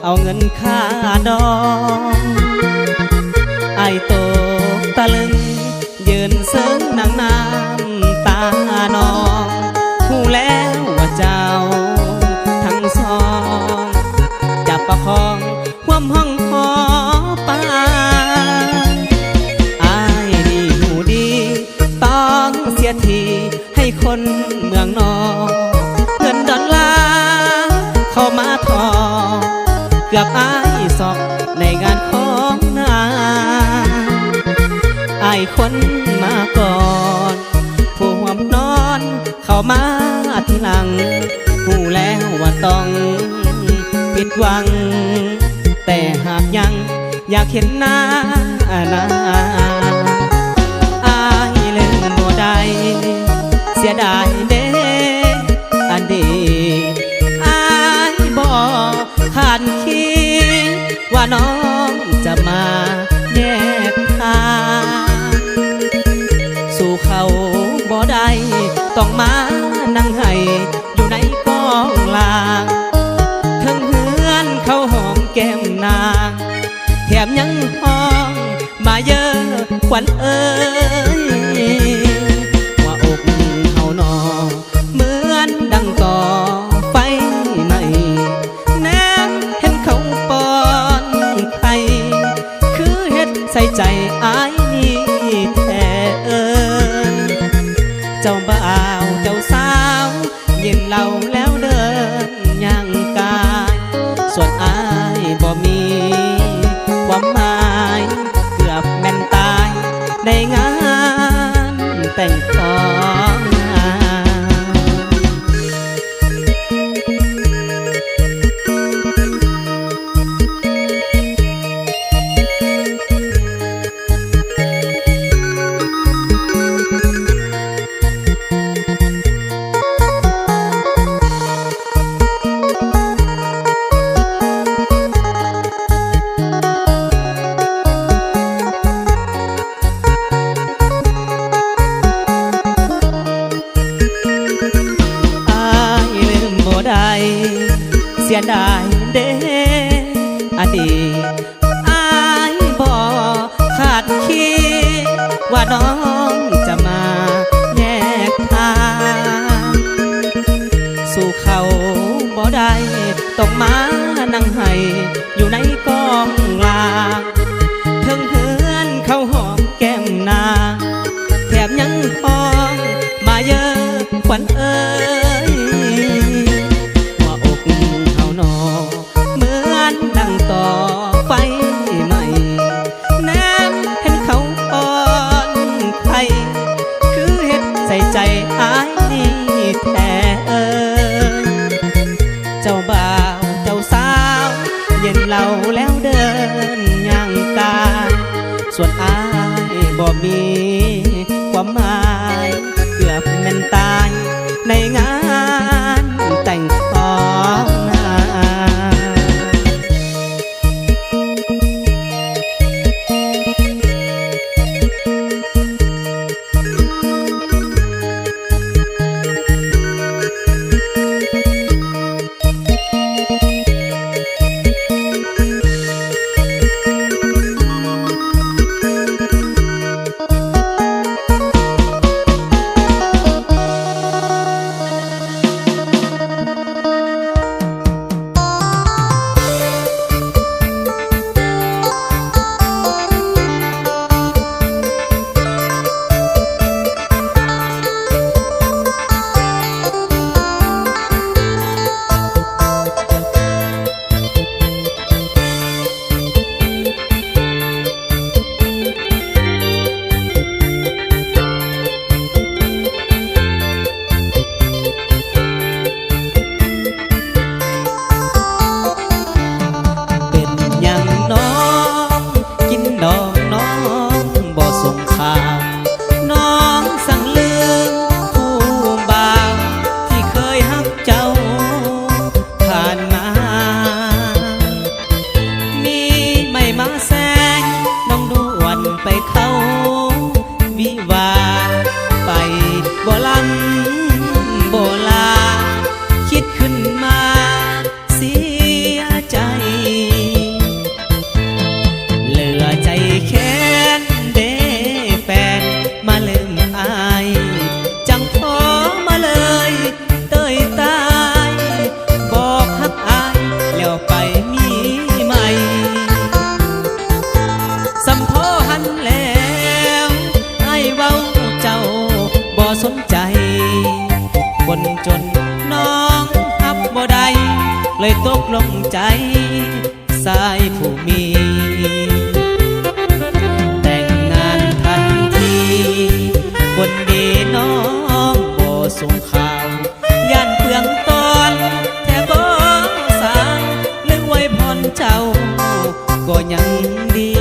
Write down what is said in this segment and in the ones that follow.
เอาเงินค่าดองไอโตตะลึงยืนเซิงนางน้ำตานองหูแล้วว่าเจ้าทั้งสองจับประคองความห้องขอปาอายนี่หูดีต้องเสียทีให้คนเมืองนอกเงินดอลลาร์เข้ามาทอเกือบอายสอบในงานของนาอายคนมาก่อนผู้ห่วมนอนเข้ามาทีหลังหูแล้วว่าต้องผิดหวังแต่หากยังอยากเห็นหน้านาอายลืมบ่ได้เสียดายเด้อดีตอายบ่คาดคิดว่าน้องจะมาแยกทางสู่เขาบ่ได้ต้องมานั่งให้อยู่ในกองลางทั้งเฮือนเขาหอมแก้มนางแถมยังห้องมาเยอะควันเอ้ยว่าอกเฮาหนอเหมือนดังก่อไฟไหม้แนมเห็นเขาปอนไข่คือเฮ็ดใส่ใจอายนี่แท้เอิญเจ้าบ่าวเจ้าสาวยินเหล่าแล้วเดินย่างกายส่วนอายบ่มีความหมายเกือบแม่นตายในงานแต่งของเสียดายเด้อดีตอายบ่คาดคิดว่าน้องจะมาแยกทางสู่เขาบ่ได้ต้องมานั่งให้อยู่ในกองลางถึงเฮือนเขาหอมแก้มนาแถมยังห้องมาเยอะควันเอ้ยเหมือนดังต่อไฟใหม่แนมเห็นเขาอ่อนไข่คือเฮ็ดใส่ใจอายนี่แท้เอิญเจ้าบ่าวเจ้าสาวเย็นเหล่าแล้วเดินย่างกายส่วนอายบ่มีความหมายเกือบแม่นตายในงาน เจ้าบ่สนใจคนจนน้องฮับบ่ได้เลยตกลงใจสายผู้มีแต่งงานทันทีคนดีน้องบ่ส่งข่าวย่านเปลืองตอนแค่บ่สางเรื่องไว้พรเจ้าก็ยังดี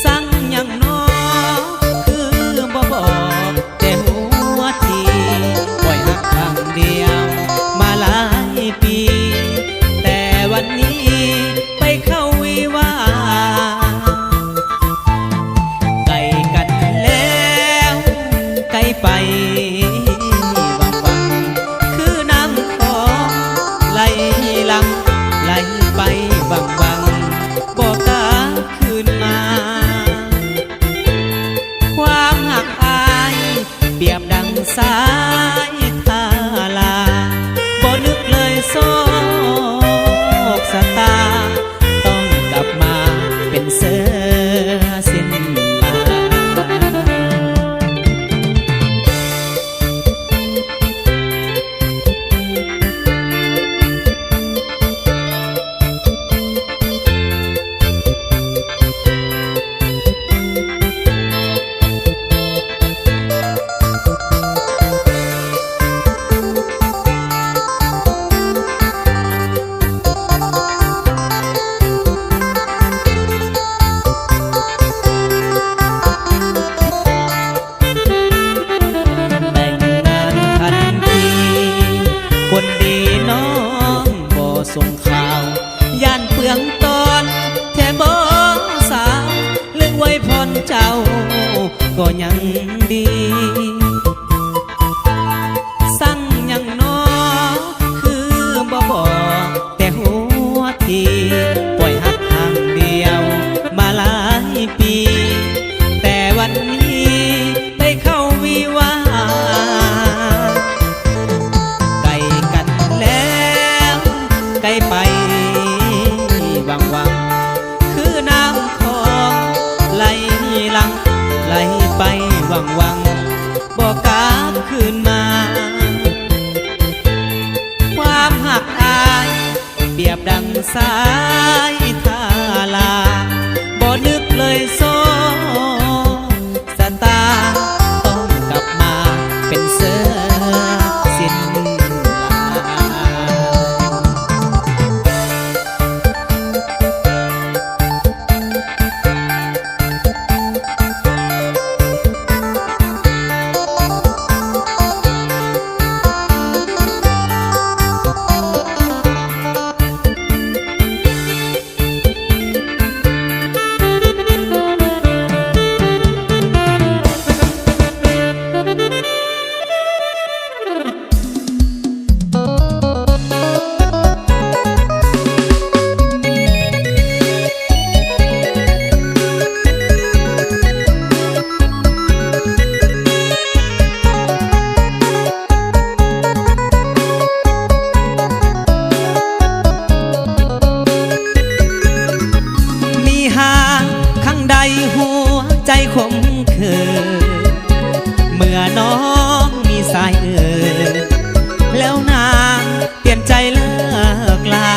สั่งยังน้อคือบ่บอกแต่หัวทีปล่อยหักทางเดียวมาหลายปีแต่วันนี้ไปเข้าวิวาไกลกันแล้วไกลไปวังวังคือน้ำคลองไหลหลังไหลไปวังวังบอกกาคืนมาความหักอายเปรียบดังสายทาลาบ่นึกเลยโศกสตาต้องกลับมาเป็นเสือสิ้นลาแต่งงานทันทีคนดีน้องบ่ส่งข่าวย่านเปลืองตอนแท่บ่สาวเรื่องไว้พรเจ้าก็ยังดีสั่งยังน้อคือบ่บอกแต่หัวทีปล่อยหักทางเดียวมาหลายปีแต่วันนี้ไปเข้าวิวาไกลกันแล้วไกลไปวังวังคือน้ำคลองไหลหลังไหลไปวังวังบอกกาคืนมาความหักอายเปรียบดังสายทาลาบ่นึกเลยโซสตาต้องกลับมาเป็นเสือสิ้นลา คมคืนเมื่อน้องมีสายเอ่ยแล้วนางเปลี่ยนใจเลิกลา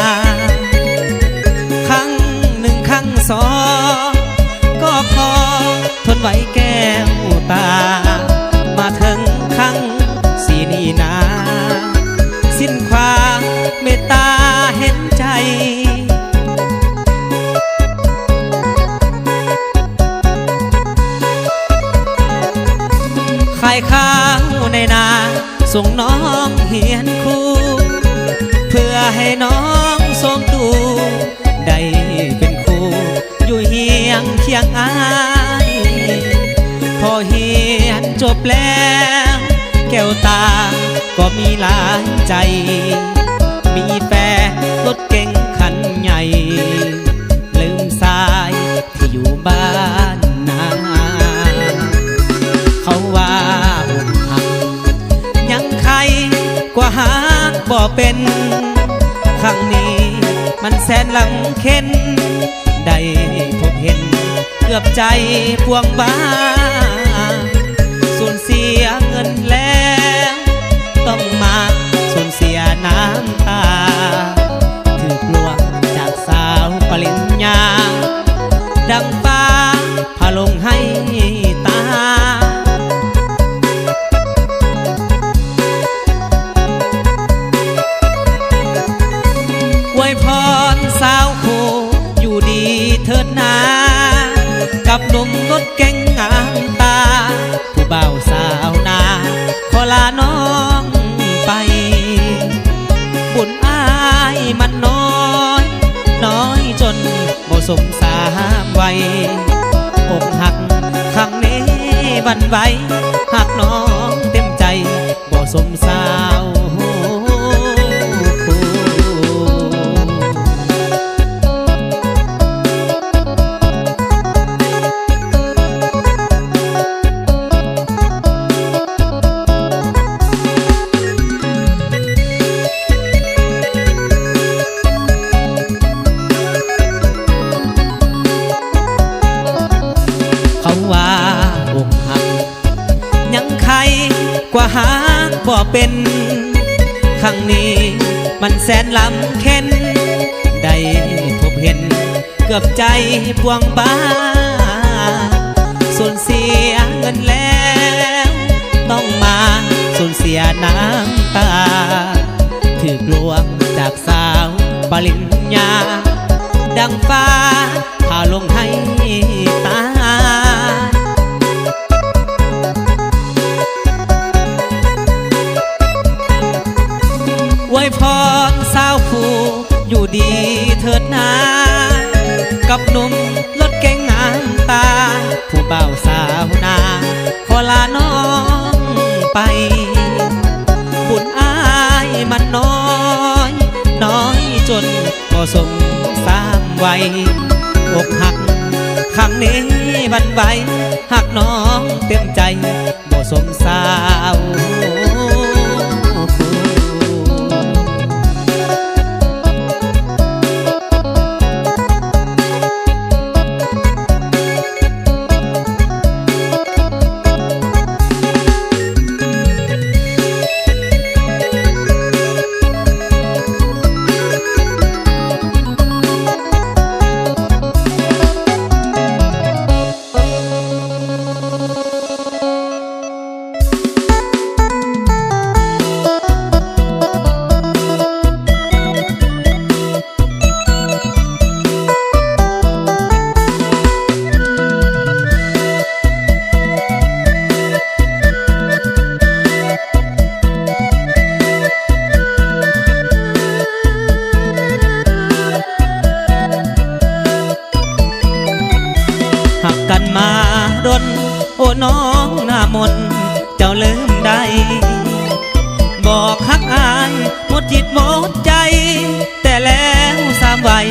ครั้งหนึ่งครั้งสองก็พอทนไหวแก้วตามาถึงครั้งสี่นี่นาสิ้นความเมตตาเห็นใจขายข้าวในนาส่งน้องเฮียนคู่เพื่อให้น้องสมตูได้เป็นครูอยู่เฮียงเคียงอายพอเฮียนจบแล้วแก้วตาก็มีหลายใจมีแฟนรถเก๋งคันใหญ่ลืมสายที่อยู่บ้านนาเขาว่าอกหักยังใครกว่าหากบ่เป็นครั้งนี้มันแสนลำเค็นได้พบเห็น เกือบใจพวงบ้าสูญเสียเงินแล้วต้องมาสูญเสียน้ำตาถือปลวงจากสาวปริญญาดังฟ้าพาลงให้ตาอวยพรสาวโคอยู่ดีเถิดนากับหนุ่มรถเก่งงามตาผู้บ่าวสาวนาขอลาน้องไปบุญอ้ายมันน้อยน้อยจนบ่สมสามวัยอกหักครั้งนี้บันไหวหักน้องเต็มใจบ่สมสาวว่าอกหักยังใครกว่าหาบ่เป็นครั้งนี้มันแสนลำเค็นได้พบเห็นเกือบใจพวงบ้าสูญเสียเงินแล้วต้องมาสูญเสียน้ำตาถือปลวงจากสาวปริญญาดังฟ้าพาลงให้ตาอวยพรสาวผู้อยู่ดีเถิดนากับหนุ่มรถเก๋งงามตาผู้บ่าวสาวนาขอลาน้องไปบุญอ้ายมันน้อยน้อยจนบ่สมสามวัยอกหักครั้งนี้บันไหวหักน้องเต็มใจบ่สมสาวกันมาดนโอ้น้องหน้ามนเจ้าลืมได้บอกฮักอายหมดจิตหมดใจแต่แล้วสามวัย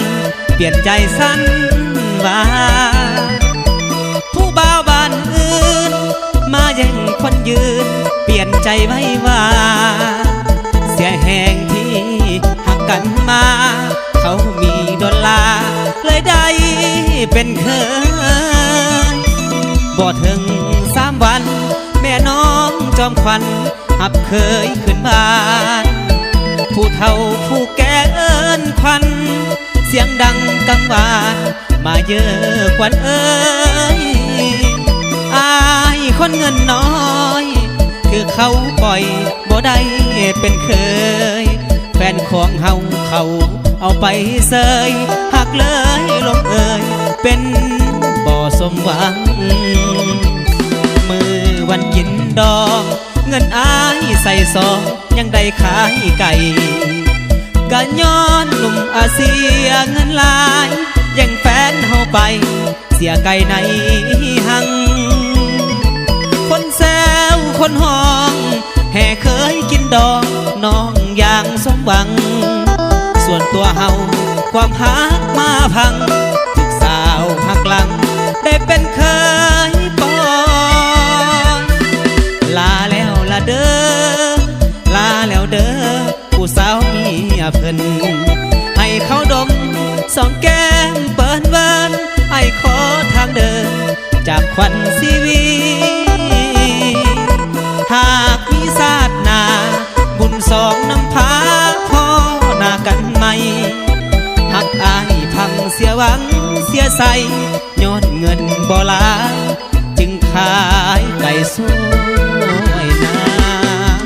เปลี่ยนใจสั้นว่าผู้บ่าวบ้านอื่นมาแย่งคนยืนเปลี่ยนใจไว้ว่าเสียแหงที่หักกันมาเขามีดอลลาร์เลยได้เป็นเคยบ่ถึง3 วันแม่น้องจอมขวัญหับเคยขึ้นบ้านผู้เฒ่าผู้แก่เอิ้นขวัญเสียงดังกังวานมาเยอะขวัญเอ้ยอายคนเงินน้อยคือเขาปล่อยบ่ได้เป็นเคยแฟนของเฮาเขาเอาไปเสยหักเลยลงเอ่ยเป็นบ่สมหวังมือวันกินดองเงินอายใส่ซองยังได้ขายไก่กะย้อนหนุ่มอาเซียเงินลายยังแฟนเฮาไปเสียไก่ในหังคนแซวคนห้องแห่เคยกินดองน้องอย่างสมหวังส่วนตัวเฮาความหักมาพังถึกสาวหักหลังได้เป็นเคยปอนลาแล้วละเด้อลาแล้วเด้อผู้สาวเมียเพิ่นให้เขาดมสองแก้มเปิ้นเวินให้ขอทางเดิ ยใส่ย้อนเงินบ่หลายจึงขายไก่สวยนาง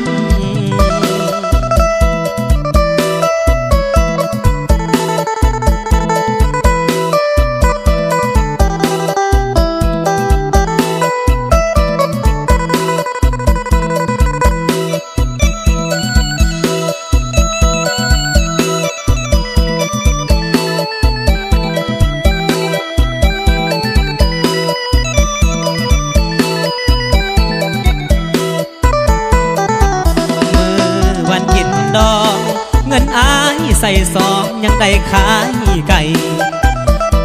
เงินอายใส่ซองยังได้ขายไก่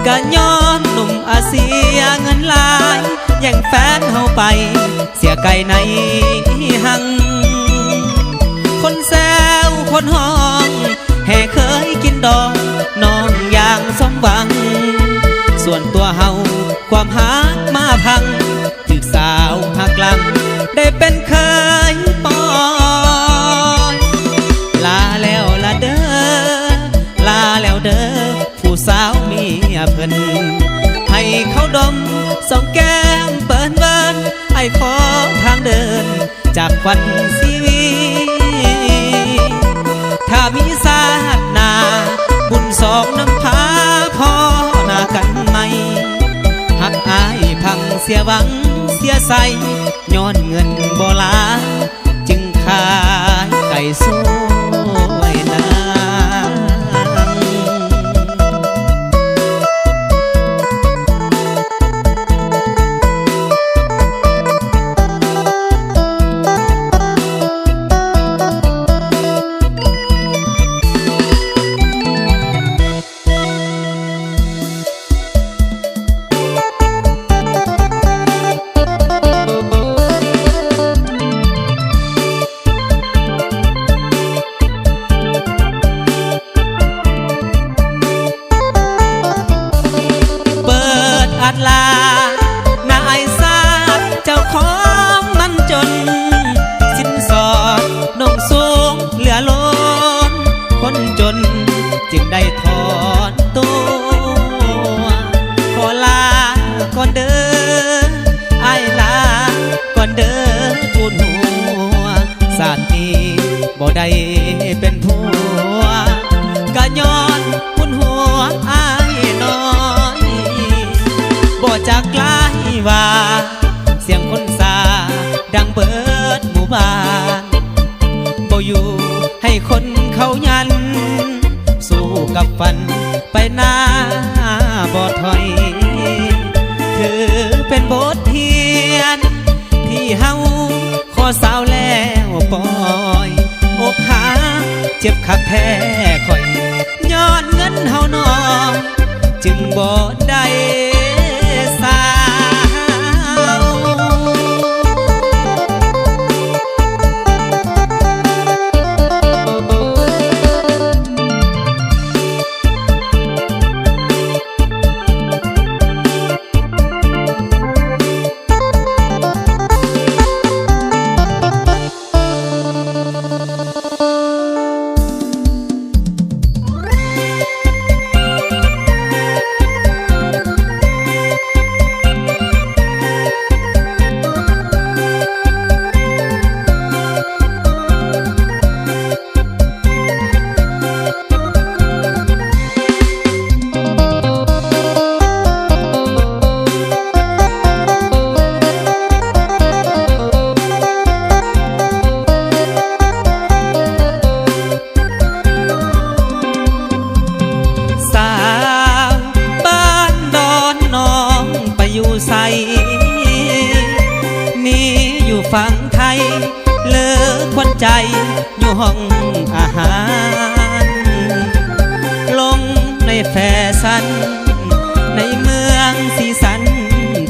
กะย้อนหนุ่มอาเซียเงินหลายแย่งแฟนเฮาไปเสียไก่ในหังคนแซวคนห้องแห่เคยกินดองน้องอย่างสมหวังส่วนตัวเฮาความหักมาพังถึกสาวหักหลังได้เป็นเคยปอยลาแล้วละเด้อลาแล้วเด้อผู้สาวเมียเพิ่นให้เขาดมส่องแก้มเปิ้นเบิ้นไอ้ขอทางเดินจากวันชีวิตถ้ามีศาสนาบุญสองน้ำพาพ่อหน้ากันไหมหักอายพังเสียหวังเสียใสย้อนเงินบ่หลายจึงขายไก่สวยนางจึงได้ถอนตัวขอลาก่อนเด้อไอ้ลาก่อนเด้อทูลหัวสาดนี้บ่ได้เป็นผัวกะย้อนคุณหัวไอ้น้อยบ่จากไกลว่าเสียงคนสาดังเบิดหมู่บ้านบ่อยู่ให้คนเขายันสู้กับฟันไปหน้าบ่ถอยถือเป็นบทเรียนที่เฮาขอสาวแล้วปล่อยอกหักเจ็บคักแท้ค่อยย้อนเงินเฮาน้องจึงบ่ได้สาวฝั่งไทยเลิกควันใจอยู่ห้องอาหารลงในแฟชั่นในเมืองสีสัน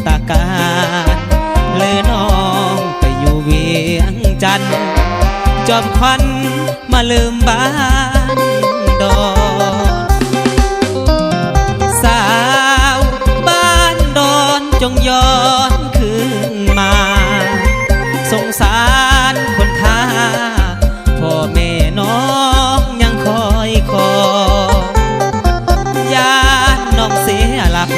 ตะการเลยน้องไปอยู่เวียงจันทร์จอมควันมาลืมบ้านดอนสาวบ้านดอนจงย้อนคืนมาสงสารคนท่าพ่อแม่น้องยังคอยขอญาติน้องเสียหลัก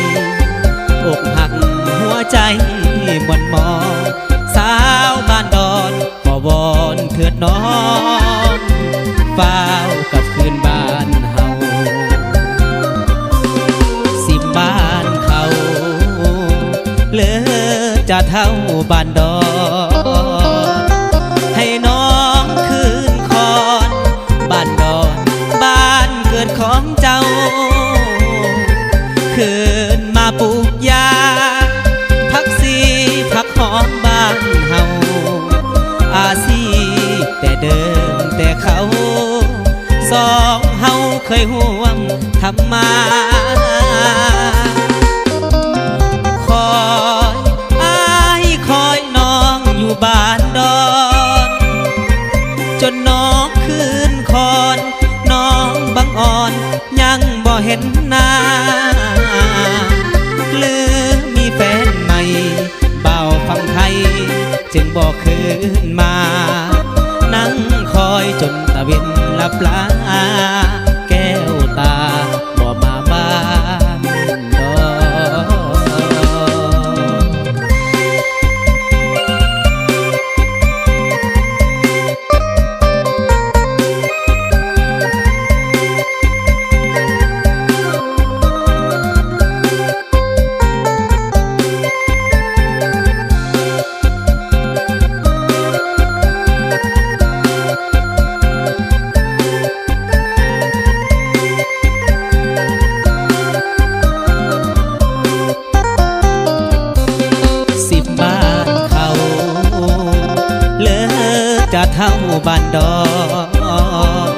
จะเท่าบ้านดอนให้น้องคืนคอนบ้านดอนบ้านเกิดของเจ้าคืนมาปลูกยาพักสีพักหอมบ้านเฮาอาซีแต่เดิมแต่เขาสองเฮาเคยห่วมทำมาคอยอ้ายคอยน้องอยู่บ้านดอนจนน้องคืนคอนน้องบังอ่อนยังบ่เห็นหน้าหรือมีแฟนใหม่เบาฟังไทยจึงบอกคืนมานั่งคอยจนตะเวนลับลาแก้วตาบ่มาบ้านดอนจะเท่าบ้านดอน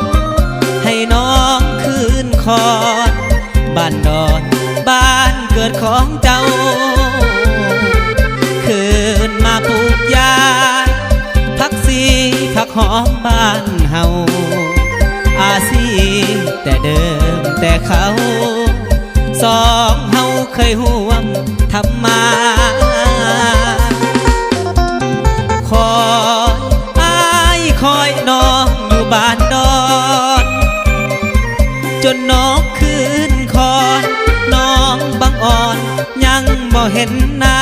ให้น้องคืนคอนบ้านดอนบ้านเกิดของเจ้าคืนมาปลูกยาพักสีพักหอมบ้านเฮาอาซีแต่เดิมแต่เขาสองเฮาเคยห่วมทำมาคอยน้องอยู่บ้านดอนจนน้องคืนคอนน้องบังอ่อนยังบ่เห็นหน้า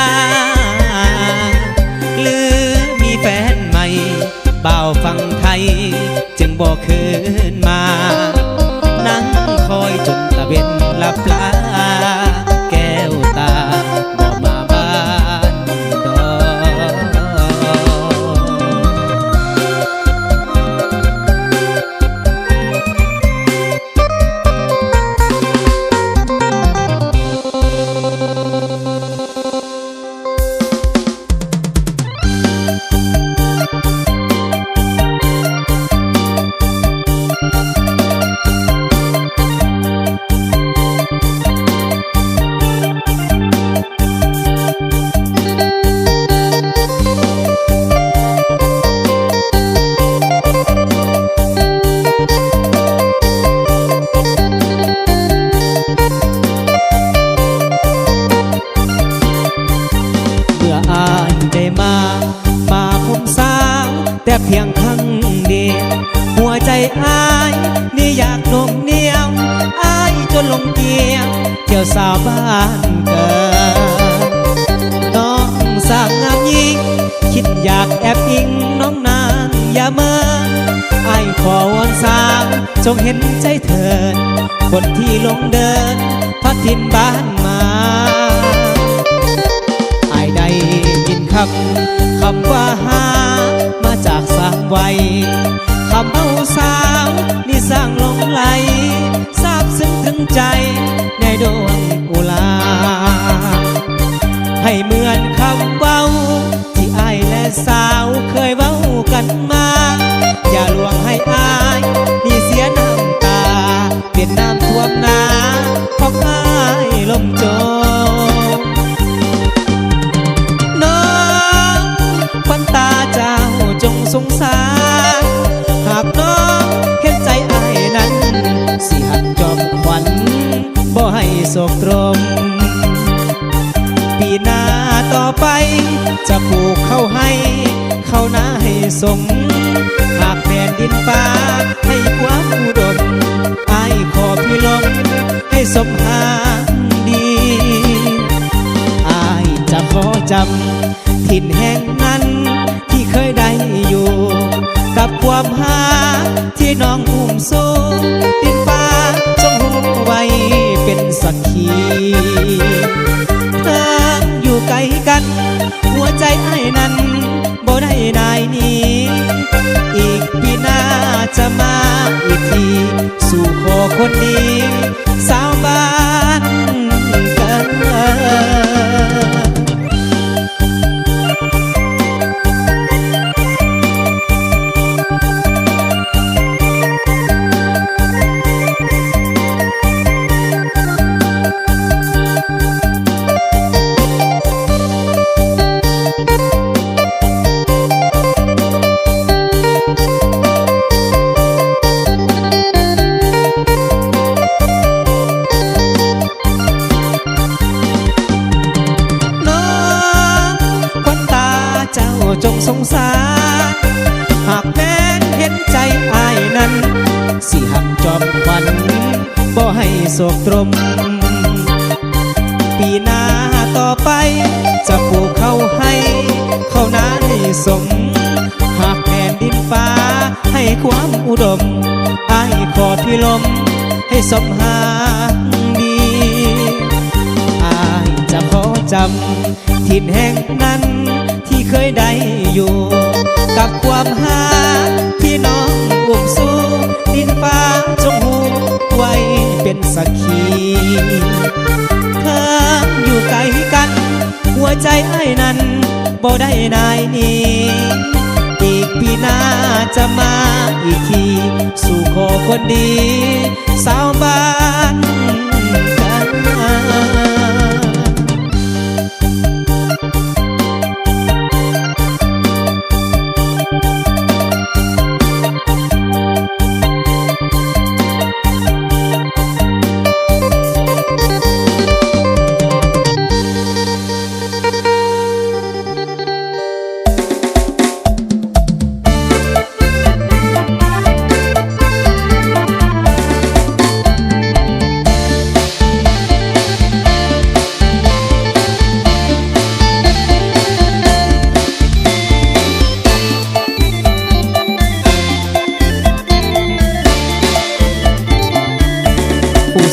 หรือมีแฟนใหม่เบาฟังไทยจึงบอกคืนมานั่งคอยจนตะเวนลับลาแก้วตาบ่มาบ้านดอนแต่เพียงครั้งเดียวหัวใจอ้ายนี่อยากโน้มเนียวอ้ายจนลงเกี่ยวเกี่ยวสาวบ้านเกิดน้องสร้างงามยิ่งคิดอยากแอบอิงน้องนางอย่าเมินอ้ายขอวอนสาวจงเห็นใจเถิดคนที่ลงเดินพัดถิ่นบ้านมาอ้ายได้ยินคำว่าหามาจากสร้างไว้คำเมาสาวนี่สร้างลงไหลซาบซึ้งถึงใจในดวงอุลาให้เหมือนคำเว้าที่อ้ายและสาวเคยเว้ากันมาอย่าลวงให้อ้ายนี่เสียน้ำตาเปลี่ยนน้ำท่วมนาของอ้ายลมโจมควันตาเจ้าจงสงสารหากน้องเห็นใจอ้ายนั้นสิหักจอมขวัญบ่ให้โศกตรมปีหน้าต่อไปจะปลูกข้าวให้ข้าวนาให้สมหากแผ่นดินฟ้าให้ความอุดมอ้ายขอพี่ลมให้สมหาดีอ้ายจะขอจำถิ่นแห่งนั้นที่เคยได้อยู่กับความหาที่น้องอุ้มสู้ดินฟ้าจงหูไว้เป็นสักขีเธออยู่ไกลกันหัว สู่ขอคนดีสาวบ้านกัน จงสงสารหากแม้นเห็นใจอายนั้นสิหักจอมขวัญบ่ให้โศกตรมปีหน้าต่อไปจะปลูกข้าวให้ข้าวนาให้สมหากแผ่นดินฟ้าให้ความอุดมอายขอพี่ลมให้สมหาดีอายจะขอจำถิ่นแห่งนั้นที่เคยได้อยู่กับความหาที่น้องอุ้มสู้ดินฟ้าจงหูไว้เป็นสักขีเธออยู่ไกลกันหัวใจไอ้นั้นบ่ได้นายนี้อีกปีหน้าจะมาอีกทีสู่ขอคนดีสาวบ้านกัน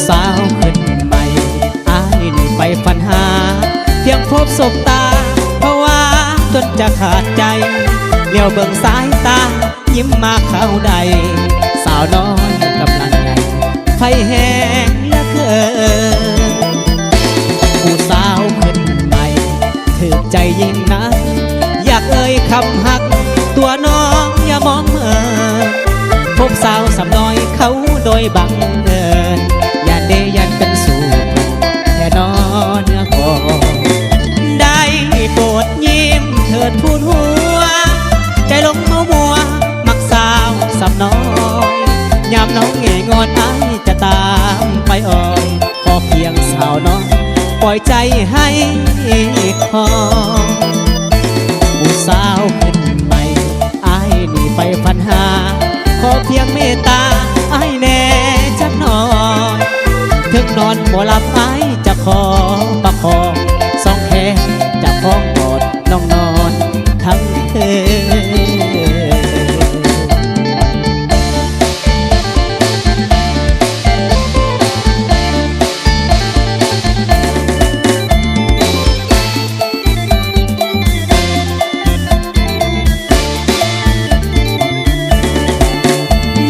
สาวขึ้นใหม่อายนี่ไปฝันหาเพียงพบศพตาเพราะว่าจนจะขาดใจเลี้ยวเบิ่งสายตายิ้มมาเข้าใดสาวน้อยกำลังใหญ่ไฟแห้งเหลือเกินผู้สาวขึ้นใหม่ถือใจยิ่งนักอยากเอ่ยคำหักตัวน้องอย่ามองเมื่อพบสาวสำน้อยเขาโดยบังเอิญยันกันสู่แค่นอนเนื้อคอได้โปรดยิ้มเถิดทูลหัวใจลงเมามัวมักสาวสำน้อยยามน้องเงยงอนอ้ายจะตามไปอ่อยขอเพียงสาวน้อยปล่อยใจให้คอผู้สาวขึ้นใหม่อ้ายนี่ไปฝันหาขอเพียงเมตตาอ้ายแน่จักหน่อยถึงนอนบ่หลับไอจะขอประคองสองแขนจะคล้องกอดน้องนอนทั้งคืน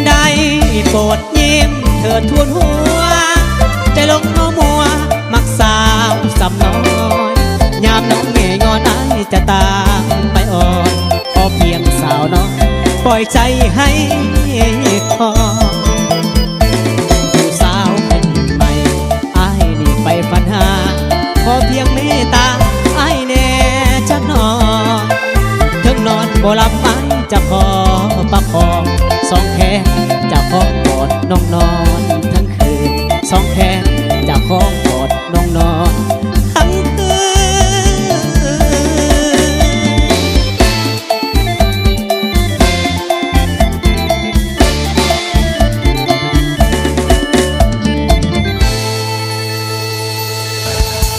ได้โปรดยิ้มเถิดทูลหัวใจลงมัวมัวมักสาวสำน้อยยามน้องเงยงอนอ้ายจะตามไปอ่อนขอเพียงสาวน้อยปล่อยใจให้คอผู้สาวเป็นใหม่อ้ายนี่ไปฝันหาขอเพียงเมตตาอ้ายแน่จักหน่อยถึงนอนบ่หลับอ้ายจะขอประคองสองแขนจะขอกอดน้องนอนทั้งคืนสองแขนจะคล้องกอดน้องนอนทั้งคื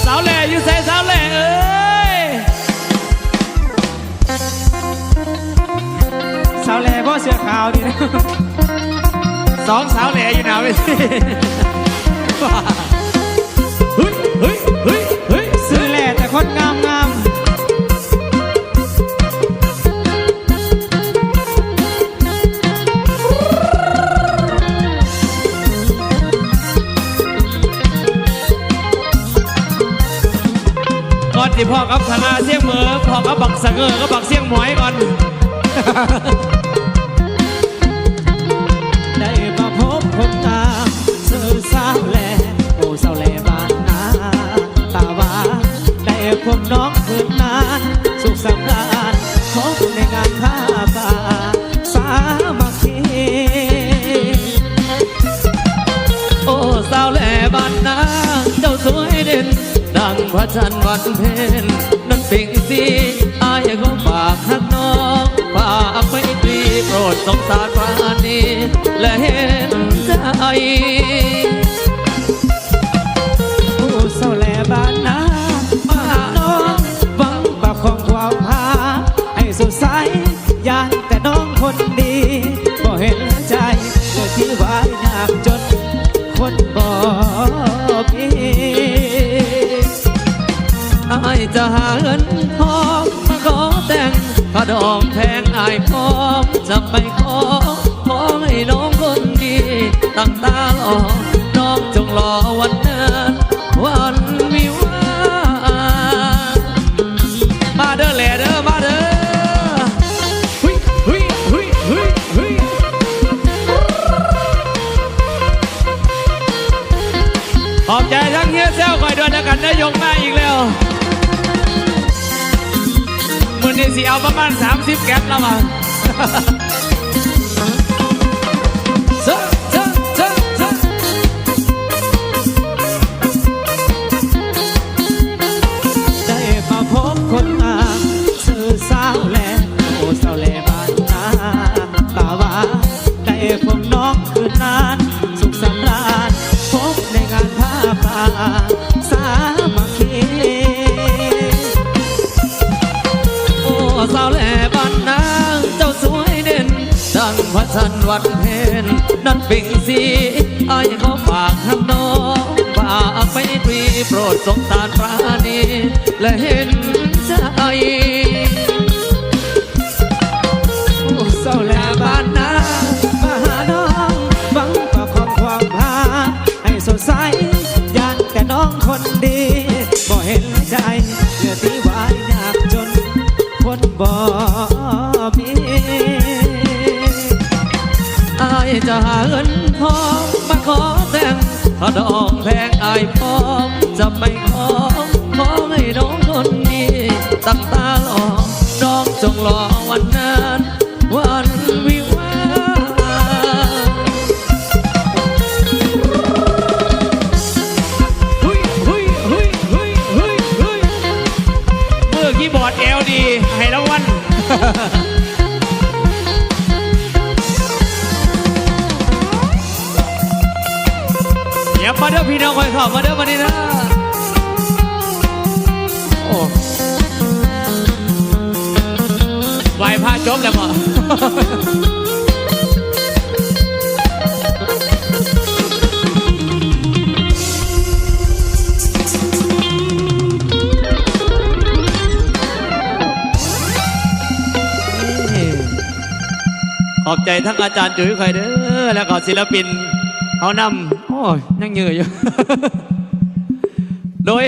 สาวแหล่อยู่ใส่สาวแหล่เอ้ยสาวแหล่ก็เสื้อขาวดีนะสองสาวแหล่อยู่หนาเวทีเฮ้ยเฮ้ยเฮ้ยเฮ้ยซื้อแหล่แต่คนงามงาม สะเงอก็บักเสียงหมอยก่อน ได้มาพบคนงามสื่อสาวแลโอ้สาวแลบ้านนาตาหวานได้พบน้องคืนนานสุขสำราญพบในงานผ้าป่าสามัคคี โอ้สาวแหล่บ้านนาเจ้าสวยเด่นดังพระจันทร์วันเพ็ญนั้นเป่งสีอายก็ฝากหักน้องฝากไมตรีโปรดสงสารปราณีและเห็นใจ โอ้สาวแลบ้านนามาหาน้องหวังปากของความหาให้สดใสอยากแต่น้องคนดีบ่เห็นใจเมื่อที่วายยากจนคนบ่มี อายจะหาเงินทองมาขอแต่งผ้าดองแพงอายพร้อมจะไปขอให้น้องคนดีตั้งตารอน้องจงรอวันนั้นวันวิวาห์มาเด้อแหล่เด้อมาเด้อหุยหุยหุยหุยหุยขอบใจทั้งเฮียเซลคอยด้วยนะกันได้ยกมาอีกแล้วมือนี้สิเอาประมาณ30 แก๊ปแล้วมั้ง เจ้าเจ้าเจ้าเจ้า ได้มาพบคนงามสื่อสาวแลโอ้สาวแลบ้านนาตาหวานได้พบน้องคืนนานสุขสำราญพบในงานผ้าป่าสามัคคี โอ้สาวแหล่บ้านนางเจ้าสวยเด่นดังพระจันทร์วันเพ็ญนั้นเป่งสีอายขอฝากหักน้องฝากไปตรีโปรดสงสารปราณีและเห็นใจ โอ้สาวแลบ้านนามาหาน้องหวังประคองความหาให้สดใสอยากแต่น้องคนดีบ่เห็นใจเมื่อที่วายยากจนคนบ่มี อายจะหาเงินทองมาขอแต่งถ้าดองแพงอายพร้อมจะไปขอให้น้องคนดีตั้งตารอน้องจงรอวันนั้นวันวิวาห์หุยหุยหุยหุยหุยหุยมือคีย์บอร์ดเอลดีให้รางวัล เดี๋ยวมาเด้อพี่น้องคอยขอบมาเด้อมาดีนะโอ้ไหวพาจบแล้วมั้ง ขอบใจทั้งอาจารย์จุ๋ยคอยเด้อแล้วก็ศิลปินเขานำโอ้ยยังเหนื่อยอยู่ โดย